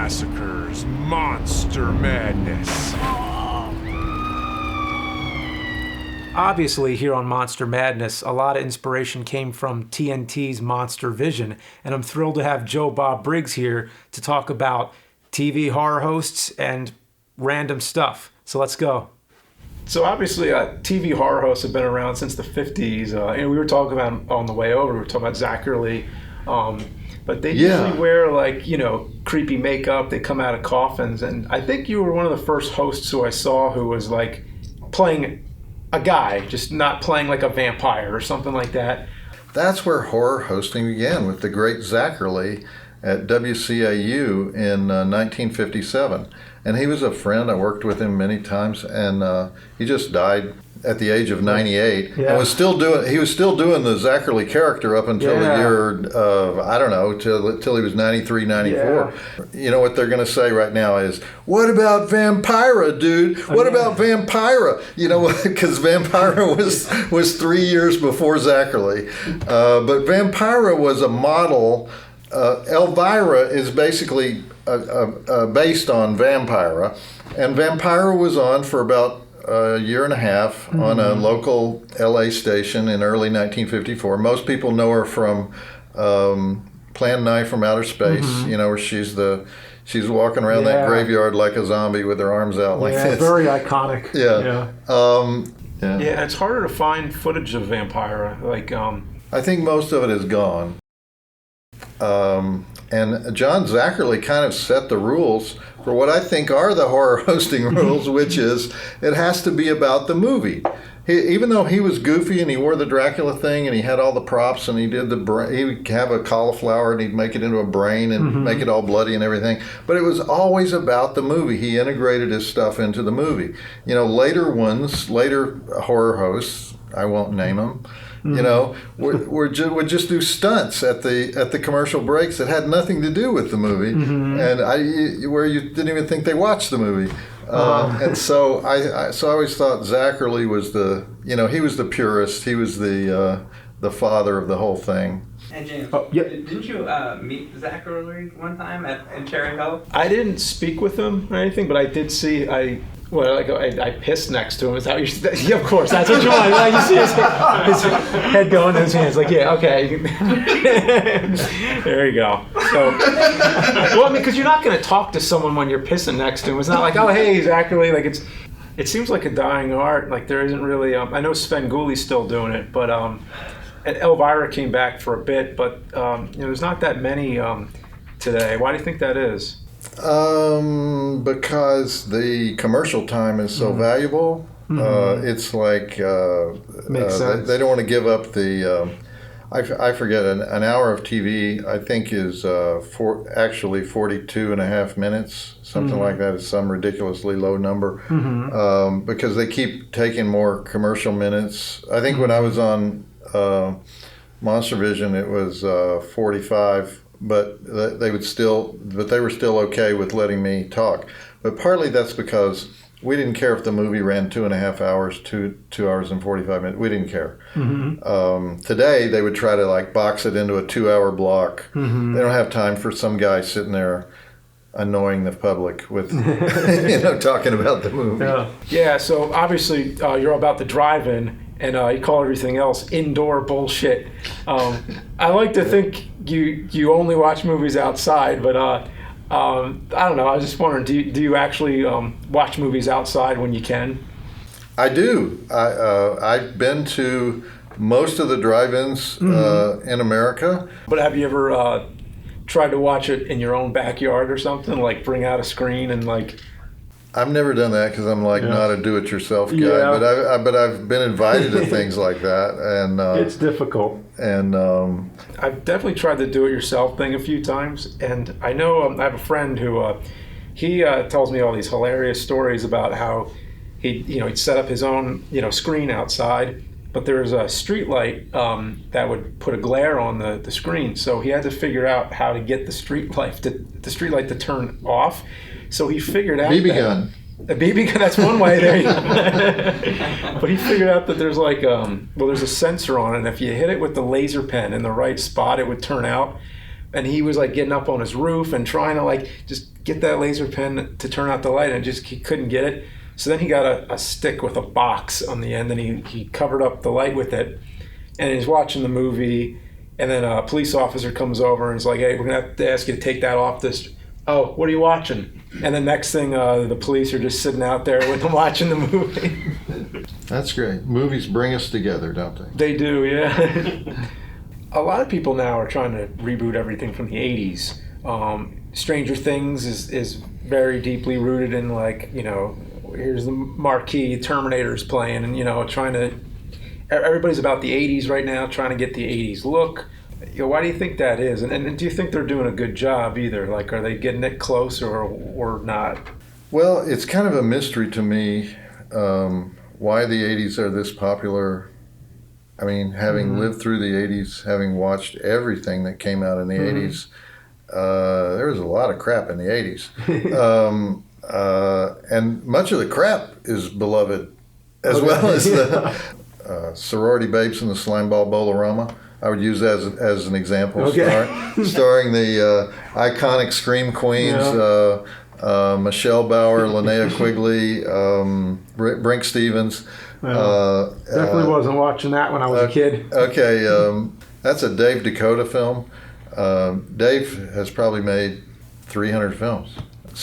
Massacre's Monster Madness. Obviously, here on Monster Madness, a lot of inspiration came from TNT's Monster Vision, and I'm thrilled to have Bob Briggs here to talk about TV horror hosts and random stuff. So let's go. So obviously, TV horror hosts have been around since the 50s, and we were talking about on the way over, we were talking about Zachary, but they usually wear creepy makeup, they come out of coffins, and I think you were one of the first hosts who I saw who was like playing a guy, just not playing like a vampire or something like that. That's where horror hosting began, with the great Zachary at WCAU in 1957. And he was a friend. I worked with him many times, and he just died at the age of 98. Yeah. And he was still doing the Zachary character up until the year till he was 93, 94. Yeah. You know what they're going to say right now is, "What about Vampira, dude? What about Vampira?" You know, because Vampira was 3 years before Zachary, but Vampira was a model. Elvira is basically based on Vampira, and Vampira was on for about a year and a half on a local LA station in early 1954. Most people know her from Plan 9 from Outer Space, where she's walking around that graveyard like a zombie with her arms out like this. Very iconic. It's harder to find footage of Vampira. I think most of it is gone. And John Zachary kind of set the rules for what I think are the horror hosting rules, which is it has to be about the movie. Even though he was goofy and he wore the Dracula thing and he had all the props and he did he would have a cauliflower and he'd make it into a brain and make it all bloody and everything, but it was always about the movie. He integrated his stuff into the movie. Later horror hosts, I won't name them, would just do stunts at the commercial breaks that had nothing to do with the movie, and where you didn't even think they watched the movie. And so I always thought Zachary was he was the purist. He was the father of the whole thing. And James, didn't you meet Zachary one time in Cherry Hill? I didn't speak with him or anything, but I did see. I pissed next to him. Is that what you? Yeah, of course, that's what you want. You see his head going in his hands. Like, yeah, okay. There you go. So, because you're not going to talk to someone when you're pissing next to him. It's not like, oh, hey, Zachary. Like, it seems like a dying art. Like, there isn't really. I know Sven Guli's still doing it, but and Elvira came back for a bit, but there's not that many today. Why do you think that is? Because the commercial time is so valuable. It's like Makes sense. They don't want to give up the. I forget, an hour of TV I think is actually 42 and a half minutes, something like that. It's some ridiculously low number, because they keep taking more commercial minutes. I think when I was on Monster Vision, it was 45. But they were still okay with letting me talk. But partly that's because we didn't care if the movie ran 2.5 hours, 2 hours and 45 minutes. We didn't care. Today they would try to box it into a 2-hour block. They don't have time for some guy sitting there annoying the public with talking about the movie. Yeah. So obviously you're about the drive-in. And you call everything else indoor bullshit. I like to think you only watch movies outside, but I don't know. I was just wondering, do you actually watch movies outside when you can? I do. I've been to most of the drive-ins in America. But have you ever tried to watch it in your own backyard or something? Like bring out a screen and I've never done that because I'm not a do-it-yourself guy, but I've been invited to things like that, and it's difficult. And I've definitely tried the do-it-yourself thing a few times, and I know I have a friend who he tells me all these hilarious stories about how he'd set up his own screen outside, but there was a street light that would put a glare on the screen, so he had to figure out how to get the street light to turn off. So he figured out BB gun. A BB gun, that's one way there. But he figured out that there's there's a sensor on it, and if you hit it with the laser pen in the right spot, it would turn out. and he was like getting up on his roof and trying to like just get that laser pen to turn out the light, and he couldn't get it. So then he got a stick with a box on the end, and he covered up the light with it, and he's watching the movie, and then a police officer comes over and is like, hey, we're gonna have to ask you to take that off this. Oh, what are you watching? And the next thing, the police are just sitting out there with him watching the movie. That's great. Movies bring us together, don't they? They do, yeah. A lot of people now are trying to reboot everything from the 80s. Stranger Things is very deeply rooted in, like, you know, here's the marquee, Terminator's playing, and, you know, trying to, everybody's about the 80s right now, trying to get the 80s look. You know, why do you think that is? And do you think they're doing a good job either? Like, are they getting it close or not? Well, it's kind of a mystery to me why the 80s are this popular. I mean, having lived through the 80s, having watched everything that came out in the 80s, there was a lot of crap in the 80s. And much of the crap is beloved, as well as the Sorority Babes in the Slimeball Bowl-O-Rama. I would use that as an example, starring the iconic Scream Queens, Michelle Bauer, Linnea Quigley, Brink Stevens. Definitely wasn't watching that when I was a kid. Okay, that's a Dave Dakota film. Dave has probably made 300 films.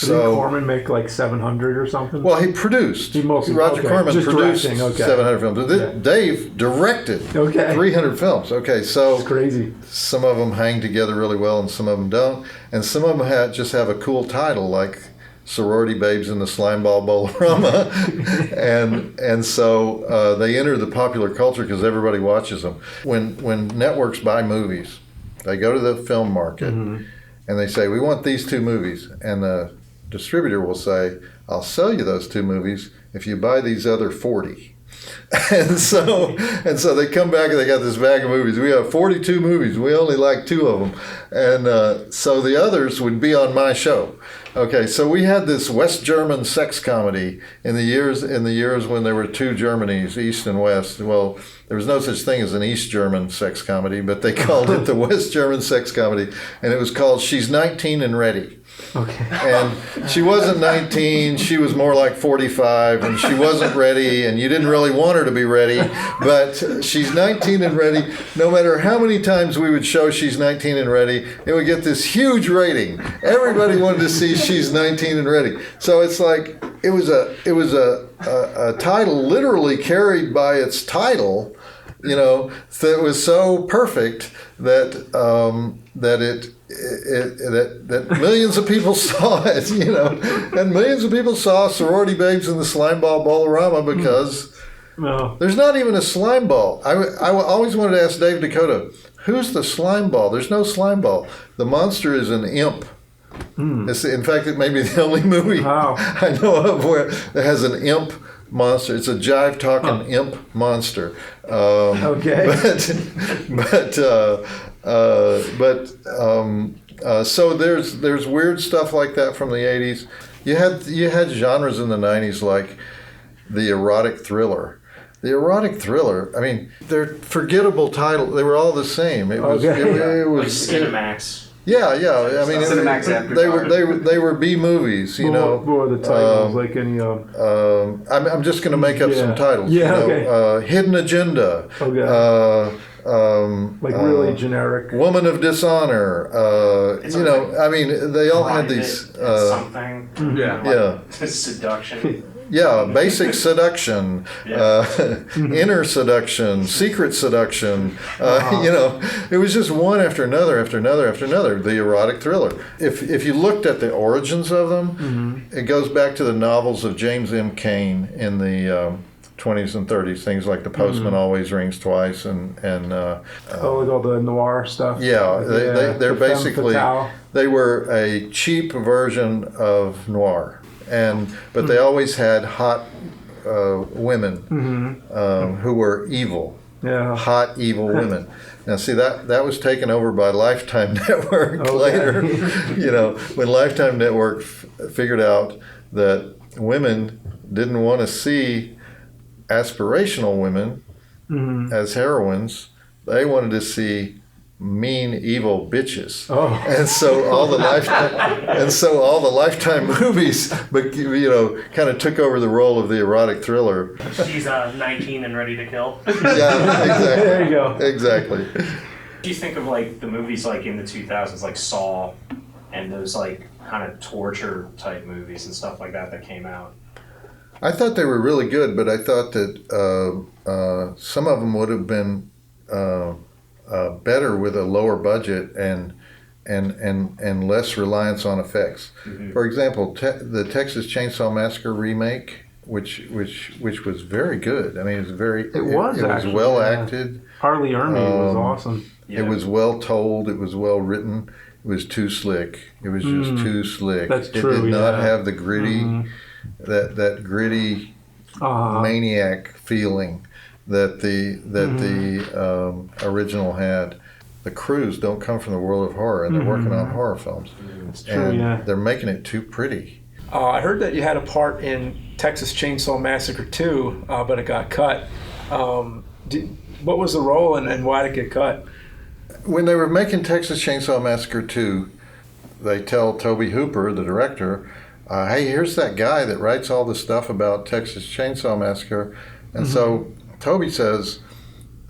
Didn't Corman make like 700 or something? Well, he produced. Roger Corman just produced directing, 700 films. Dave directed 300 films. Okay, so it's crazy. Some of them hang together really well, and some of them don't. And some of them just have a cool title, like Sorority Babes in the Slimeball Bowl-O-Rama. and so they enter the popular culture because everybody watches them. When networks buy movies, they go to the film market and they say, we want these 2 movies. And the distributor will say, I'll sell you those 2 movies if you buy these other 40. And so they come back and they got this bag of movies. We have 42 movies. We only like 2 of them. And so the others would be on my show. Okay, so we had this West German sex comedy in the years when there were 2 Germanys, East and West. Well, there was no such thing as an East German sex comedy, but they called it the West German sex comedy, and it was called She's 19 and Ready. Okay. And she wasn't 19, she was more like 45, and she wasn't ready, and you didn't really want her to be ready, but she's 19 and ready. No matter how many times we would show She's 19 and Ready, it would get this huge rating. Everybody wanted to see She's 19 and Ready. So it's like, it was a title literally carried by its title, you know, that was so perfect that that millions of people saw it, you know, and millions of people saw Sorority Babes in the Slimeball Bowl-O-Rama because there's not even a slime ball. I always wanted to ask Dave Dakota, who's the slime ball? There's no slime ball. The monster is an imp. In fact, it may be the only movie I know of where it has an imp monster. It's a jive-talking imp monster. So there's weird stuff like that from the 80s. You had genres in the 90s like the erotic thriller. The erotic thriller, I mean, they're forgettable titles. They were all the same. It was like Cinemax. Yeah. I mean, they were B movies, you know. What were the titles? Like any? I'm just going to make up some titles. Hidden Agenda. Like really generic. Woman of Dishonor. You know, I mean, they all had these. Something. Seduction. Yeah, basic seduction, inner seduction, secret seduction. You know, it was just one after another, after another, after another. The erotic thriller. If you looked at the origins of them, it goes back to the novels of James M. Cain in the 20s and 30s. Things like The Postman Always Rings Twice, and like all the noir stuff. Yeah, they're basically they were a cheap version of noir. But they always had hot women who were evil, hot evil women. Now, see, that was taken over by Lifetime Network later. You know, when Lifetime Network figured out that women didn't want to see aspirational women as heroines, they wanted to see mean, evil bitches. Oh. And so all the Lifetime movies, but kind of took over the role of the erotic thriller. She's 19 and ready to kill. Yeah, exactly. There you go. Exactly. Do you think of like the movies like in the 2000s, like Saw, and those like kind of torture type movies and stuff like that came out? I thought they were really good, but I thought that some of them would have been better with a lower budget and less reliance on effects. Mm-hmm. For example, the Texas Chainsaw Massacre remake, which was very good. I mean, it was actually, well acted. Harley Ermey was awesome. Yeah. It was well told. It was well written. It was too slick. It was just too slick. That's It true, did not yeah. have the gritty, that gritty maniac feeling that the original had. The crews don't come from the world of horror, and they're working on horror films. It's true, and yeah. they're making it too pretty. I heard that you had a part in Texas Chainsaw Massacre 2, but it got cut. What was the role and why did it get cut? When they were making Texas Chainsaw Massacre 2, they tell Tobe Hooper, the director, hey, here's that guy that writes all the stuff about Texas Chainsaw Massacre. And so Tobe says,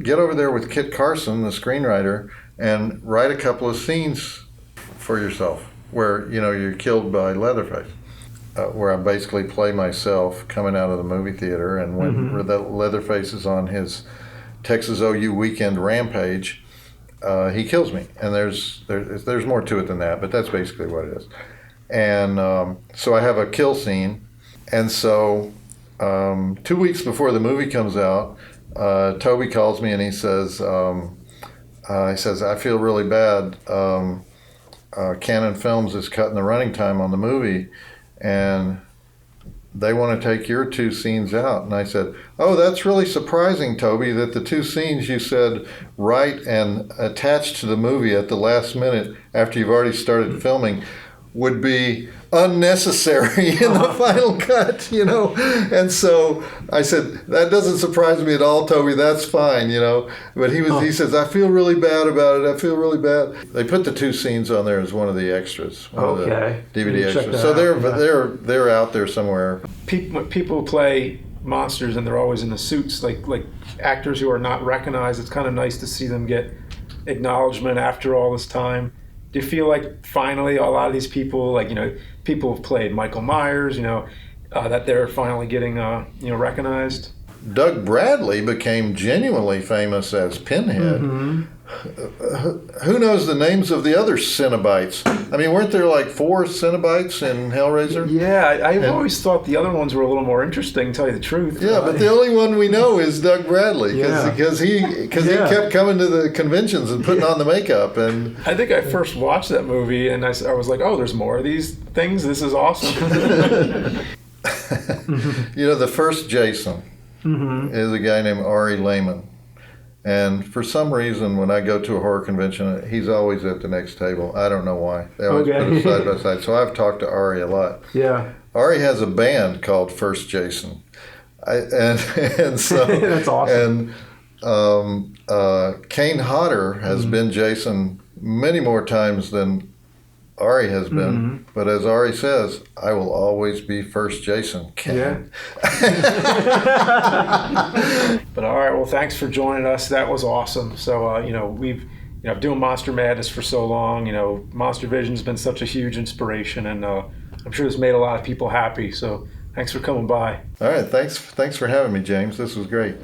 get over there with Kit Carson, the screenwriter, and write a couple of scenes for yourself where, you're killed by Leatherface. Where I basically play myself coming out of the movie theater, and when Leatherface is on his Texas OU weekend rampage, he kills me. And there's more to it than that, but that's basically what it is. And so I have a kill scene, and so 2 weeks before the movie comes out, Toby calls me and he says, I feel really bad. Canon Films is cutting the running time on the movie, and they want to take your 2 scenes out. And I said, oh, that's really surprising, Toby, that the 2 scenes you said write and attach to the movie at the last minute after you've already started filming would be unnecessary in the final cut, And so I said, that doesn't surprise me at all, Toby, that's fine, But he says, I feel really bad about it, I feel really bad. They put the 2 scenes on there as one of the extras, one of the DVD extras. So they're out there somewhere. People play monsters and they're always in the suits, like actors who are not recognized. It's kind of nice to see them get acknowledgement after all this time. Do you feel like finally a lot of these people, people have played Michael Myers, that they're finally getting, recognized? Doug Bradley became genuinely famous as Pinhead. Who knows the names of the other Cenobites? I mean, weren't there like 4 Cenobites in Hellraiser? Yeah, I've always thought the other ones were a little more interesting, to tell you the truth. Yeah, but the only one we know is Doug Bradley because he kept coming to the conventions and putting on the makeup. And I think I first watched that movie and I was like, oh, there's more of these things. This is awesome. The first Jason is a guy named Ari Lehman. And for some reason, when I go to a horror convention, he's always at the next table. I don't know why. They always put us side by side. So I've talked to Ari a lot. Yeah. Ari has a band called First Jason. And so that's awesome. And Kane Hodder has been Jason many more times than Ari has been, but as Ari says, I will always be First Jason. Kane. Yeah. But all right, well, thanks for joining us. That was awesome. So, we've, doing Monster Madness for so long. Monster Vision's been such a huge inspiration, and I'm sure this made a lot of people happy. So, thanks for coming by. All right, thanks for having me, James. This was great.